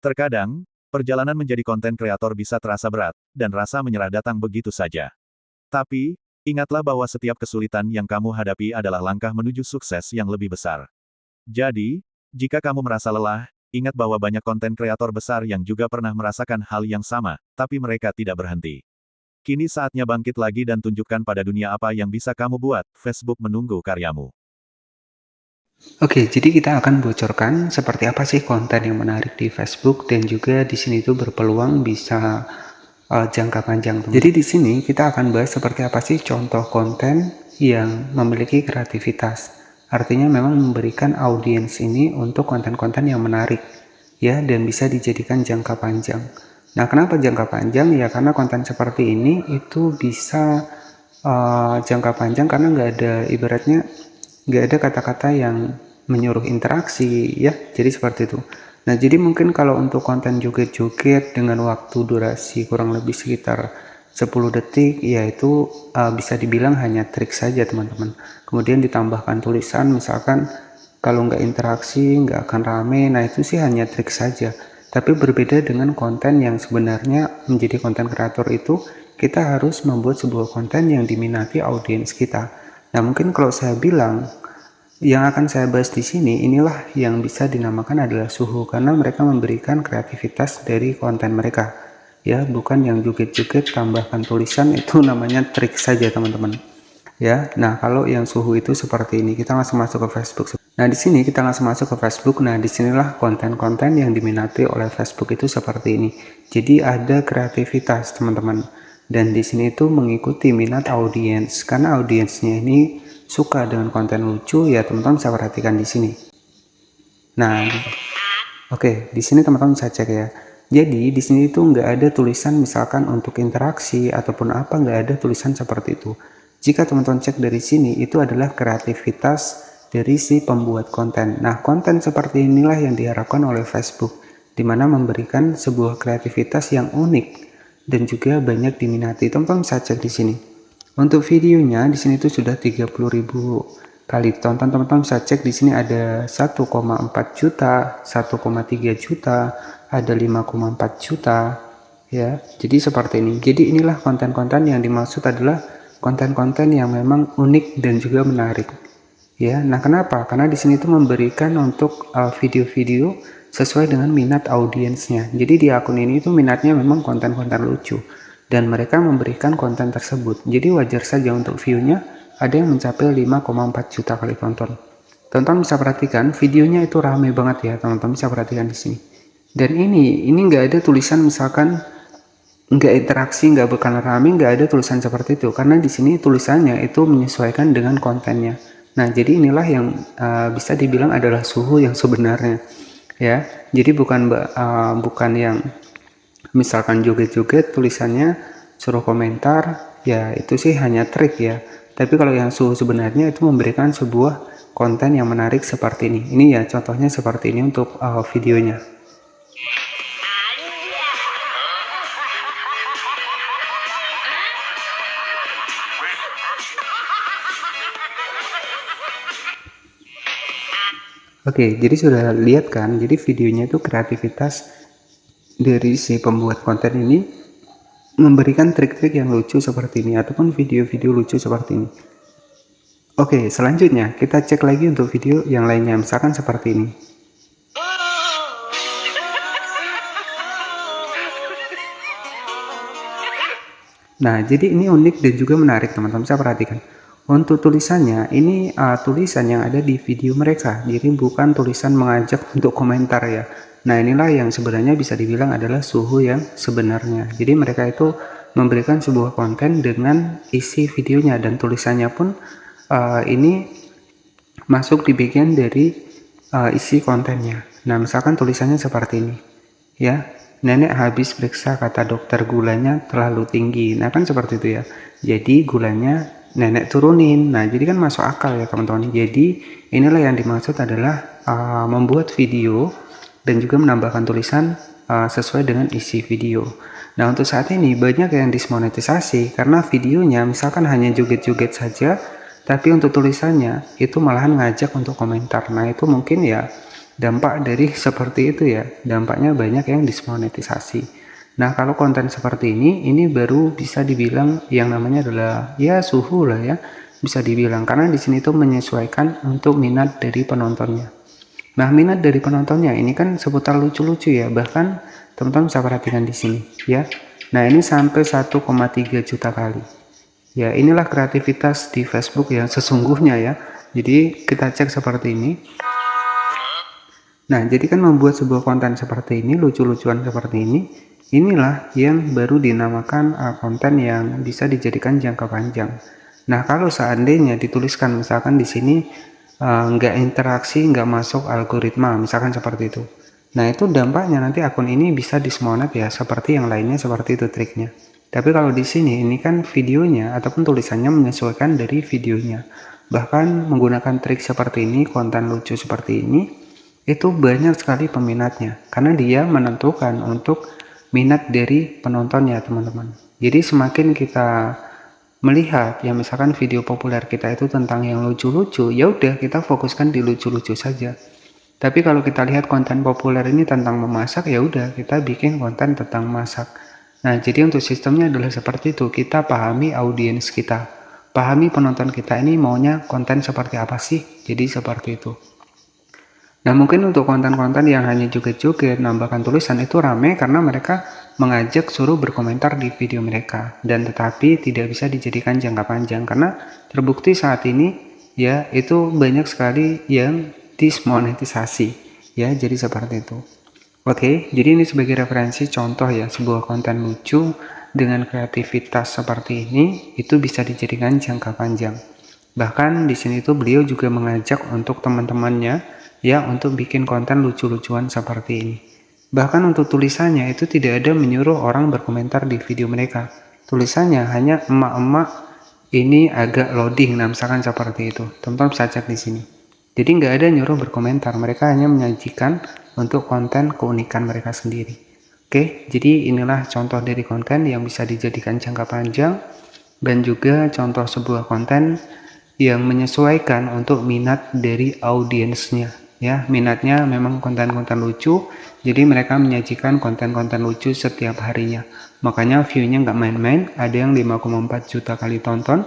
Terkadang, perjalanan menjadi konten kreator bisa terasa berat, dan rasa menyerah datang begitu saja. Tapi, ingatlah bahwa setiap kesulitan yang kamu hadapi adalah langkah menuju sukses yang lebih besar. Jadi, jika kamu merasa lelah, ingat bahwa banyak konten kreator besar yang juga pernah merasakan hal yang sama, tapi mereka tidak berhenti. Kini saatnya bangkit lagi dan tunjukkan pada dunia apa yang bisa kamu buat. Facebook menunggu karyamu. Oke, jadi kita akan bocorkan seperti apa sih konten yang menarik di Facebook dan juga di sini tuh berpeluang bisa jangka panjang. Jadi di sini kita akan bahas seperti apa sih contoh konten yang memiliki kreativitas. Artinya memang memberikan audiens ini untuk konten-konten yang menarik ya dan bisa dijadikan jangka panjang. Nah, kenapa jangka panjang? Ya karena konten seperti ini itu bisa jangka panjang karena nggak ada kata-kata yang menyuruh interaksi ya, jadi seperti itu. Nah, jadi mungkin kalau untuk konten joget-joget dengan waktu durasi kurang lebih sekitar 10 detik, yaitu bisa dibilang hanya trik saja teman-teman. Kemudian ditambahkan tulisan, misalkan kalau nggak interaksi nggak akan rame, nah itu sih hanya trik saja. Tapi berbeda dengan konten yang sebenarnya menjadi konten kreator itu, kita harus membuat sebuah konten yang diminati audiens kita. Nah, mungkin kalau saya bilang yang akan saya bahas di sini, inilah yang bisa dinamakan adalah suhu, karena mereka memberikan kreativitas dari konten mereka. Ya, bukan yang joget-joget tambahkan tulisan, itu namanya trik saja teman-teman. Ya, nah kalau yang suhu itu seperti ini, kita langsung masuk ke Facebook. Nah, di sini kita langsung masuk ke Facebook. Nah, disinilah konten-konten yang diminati oleh Facebook itu seperti ini. Jadi ada kreativitas teman-teman. Dan di sini itu mengikuti minat audiens, karena audiensnya ini suka dengan konten lucu ya, teman-teman bisa perhatikan di sini. Nah, oke, di sini teman-teman bisa cek ya. Jadi di sini itu nggak ada tulisan misalkan untuk interaksi ataupun apa, nggak ada tulisan seperti itu. Jika teman-teman cek dari sini, itu adalah kreativitas dari si pembuat konten. Nah, konten seperti inilah yang diharapkan oleh Facebook, di mana memberikan sebuah kreativitas yang unik dan juga banyak diminati. Teman-teman bisa cek di sini. Untuk videonya di sini tuh sudah 30.000 kali tonton. Teman-teman bisa cek di sini ada 1,4 juta, 1,3 juta, ada 5,4 juta ya. Jadi seperti ini. Jadi inilah konten-konten yang dimaksud adalah konten-konten yang memang unik dan juga menarik. Ya, nah kenapa? Karena di sini tuh memberikan untuk video-video sesuai dengan minat audiensnya. Jadi di akun ini tuh minatnya memang konten-konten lucu dan mereka memberikan konten tersebut. Jadi wajar saja untuk view-nya ada yang mencapai 5,4 juta kali tonton. Teman-teman bisa perhatikan videonya itu rame banget ya, teman-teman bisa perhatikan di sini. Dan ini nggak ada tulisan misalkan nggak interaksi, nggak bakal rame, nggak ada tulisan seperti itu karena di sini tulisannya itu menyesuaikan dengan kontennya. Nah, jadi inilah yang bisa dibilang adalah suhu yang sebenarnya ya. Jadi bukan yang misalkan joget-joget tulisannya suruh komentar ya, itu sih hanya trik ya. Tapi kalau yang suhu sebenarnya itu memberikan sebuah konten yang menarik seperti ini ya, contohnya seperti ini untuk videonya. Oke, jadi sudah lihat kan, jadi videonya itu kreativitas dari si pembuat konten ini memberikan trik-trik yang lucu seperti ini ataupun video-video lucu seperti ini. Oke, selanjutnya kita cek lagi untuk video yang lainnya, misalkan seperti ini. Nah, jadi ini unik dan juga menarik, teman-teman bisa perhatikan. Untuk tulisannya, ini tulisan yang ada di video mereka, jadi bukan tulisan mengajak untuk komentar ya. Nah, inilah yang sebenarnya bisa dibilang adalah suhu yang sebenarnya. Jadi mereka itu memberikan sebuah konten dengan isi videonya dan tulisannya pun ini masuk di bagian dari isi kontennya. Nah, misalkan tulisannya seperti ini ya. Nenek habis periksa, kata dokter gulanya terlalu tinggi. Nah, kan seperti itu ya. Jadi gulanya nenek turunin. Nah, jadi kan masuk akal ya teman-teman. Jadi inilah yang dimaksud adalah membuat video dan juga menambahkan tulisan sesuai dengan isi video. Nah, untuk saat ini banyak yang dismonetisasi karena videonya misalkan hanya joget-joget saja, tapi untuk tulisannya itu malahan ngajak untuk komentar. Nah, itu mungkin ya dampak dari seperti itu ya, dampaknya banyak yang dismonetisasi. Nah, kalau konten seperti ini baru bisa dibilang yang namanya adalah ya suhu lah ya, bisa dibilang, karena di sini tuh menyesuaikan untuk minat dari penontonnya. Nah, minat dari penontonnya ini kan seputar lucu-lucu ya, bahkan teman-teman bisa perhatikan di sini ya. Nah, ini sampai 1,3 juta kali. Ya, inilah kreativitas di Facebook yang sesungguhnya ya. Jadi kita cek seperti ini. Nah, jadi kan membuat sebuah konten seperti ini, lucu-lucuan seperti ini, inilah yang baru dinamakan konten yang bisa dijadikan jangka panjang. Nah, kalau seandainya dituliskan misalkan di sini nggak interaksi, nggak masuk algoritma, misalkan seperti itu. Nah, itu dampaknya nanti akun ini bisa dismonet ya, seperti yang lainnya, seperti itu triknya. Tapi kalau di sini, ini kan videonya ataupun tulisannya menyesuaikan dari videonya. Bahkan menggunakan trik seperti ini, konten lucu seperti ini, itu banyak sekali peminatnya. Karena dia menentukan untuk minat dari penontonnya, teman-teman. Jadi semakin kita melihat ya misalkan video populer kita itu tentang yang lucu-lucu, ya udah kita fokuskan di lucu-lucu saja. Tapi kalau kita lihat konten populer ini tentang memasak, ya udah kita bikin konten tentang masak. Nah, jadi untuk sistemnya adalah seperti itu. Kita pahami audiens kita, pahami penonton kita ini maunya konten seperti apa sih. Jadi seperti itu. Nah, mungkin untuk konten-konten yang hanya joget-joget, nambahkan tulisan itu rame karena mereka mengajak suruh berkomentar di video mereka, dan tetapi tidak bisa dijadikan jangka panjang karena terbukti saat ini ya itu banyak sekali yang dismonetisasi ya, jadi seperti itu. Oke, jadi ini sebagai referensi contoh ya, sebuah konten lucu dengan kreativitas seperti ini itu bisa dijadikan jangka panjang. Bahkan di sini tuh beliau juga mengajak untuk teman-temannya ya untuk bikin konten lucu-lucuan seperti ini. Bahkan untuk tulisannya itu tidak ada menyuruh orang berkomentar di video mereka. Tulisannya hanya emak-emak ini agak loading, nah misalkan seperti itu. Teman-teman bisa cek di sini. Jadi nggak ada nyuruh berkomentar, mereka hanya menyajikan untuk konten keunikan mereka sendiri. Oke, jadi inilah contoh dari konten yang bisa dijadikan jangka panjang dan juga contoh sebuah konten yang menyesuaikan untuk minat dari audiensnya. Ya, minatnya memang konten-konten lucu, jadi mereka menyajikan konten-konten lucu setiap harinya. Makanya view-nya nggak main-main, ada yang 5,4 juta kali tonton,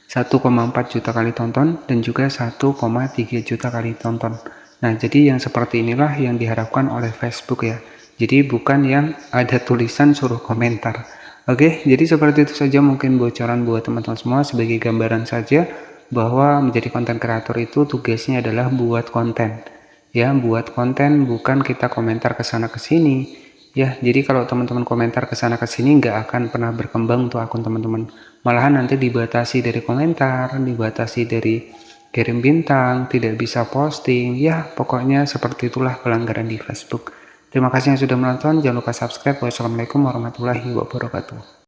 1,4 juta kali tonton, dan juga 1,3 juta kali tonton. Nah, jadi yang seperti inilah yang diharapkan oleh Facebook ya. Jadi bukan yang ada tulisan suruh komentar. Oke, jadi seperti itu saja mungkin bocoran buat teman-teman semua sebagai gambaran saja bahwa menjadi konten kreator itu tugasnya adalah buat konten. Ya, buat konten, bukan kita komentar ke sana ke sini. Ya, jadi kalau teman-teman komentar ke sana ke sini nggak akan pernah berkembang untuk akun teman-teman. Malahan nanti dibatasi dari komentar, dibatasi dari kirim bintang, tidak bisa posting. Ya, pokoknya seperti itulah pelanggaran di Facebook. Terima kasih yang sudah menonton. Jangan lupa subscribe. Wassalamualaikum warahmatullahi wabarakatuh.